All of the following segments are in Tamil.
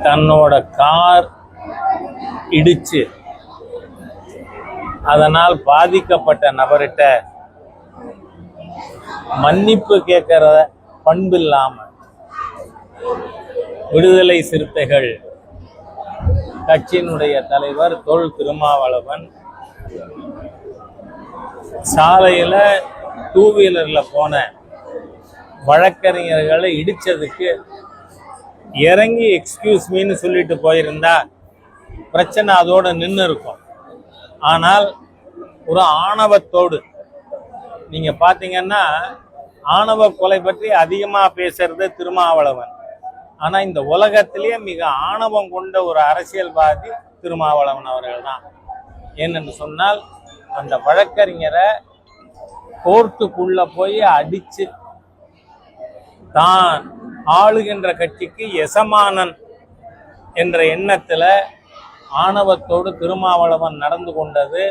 தன்னோட கார் இடிச்சு அதனால் பாதிக்கப்பட்ட நபர்கிட்ட மன்னிப்பு கேட்கிற பண்பு இல்லாம விடுதலை சிறுத்தைகள் கட்சியினுடைய தலைவர் தொல் திருமாவளவன் சாலையில டூ வீலர்ல போன வழக்கறிஞர்களை இடிச்சதுக்கு இறங்கி எக்ஸ்கியூஸ் மீன்னு சொல்லிட்டு போயிருந்தா பிரச்சனை அதோட நின்று இருக்கும். ஆனால் ஒரு ஆணவத்தோடு நீங்க பாத்தீங்கன்னா ஆணவ கொலை பற்றி அதிகமா பேசுறது திருமாவளவன். ஆனா இந்த உலகத்திலேயே மிக ஆணவம் கொண்ட ஒரு அரசியல்வாதி திருமாவளவன் அவர்கள் தான். ஏனென்று சொன்னால் அந்த வழக்கறிஞரை கோர்ட்டுக்குள்ள போய் அடிச்சு தான் ஆளுகின்ற கட்சிக்கு எசமானன் என்ற எண்ணத்துல ஆணவத்தோடு திருமாவளவன் நடந்து கொண்டது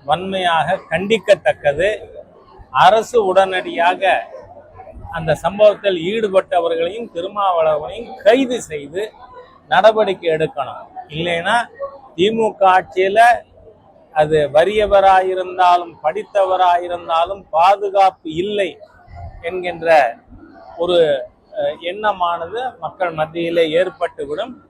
வன்மையாக கண்டிக்கத்தக்கது. அரசு உடனடியாக அந்த சம்பவத்தில் ஈடுபட்டவர்களையும் திருமாவளவனையும் கைது செய்து நடவடிக்கை எடுக்கணும். இல்லைன்னா திமுக ஆட்சியில அது வறியவராயிருந்தாலும் படித்தவராயிருந்தாலும் பாதுகாப்பு இல்லை என்கின்ற ஒரு எண்ணமானது மக்கள் மத்தியிலே ஏற்பட்டுவிடும்.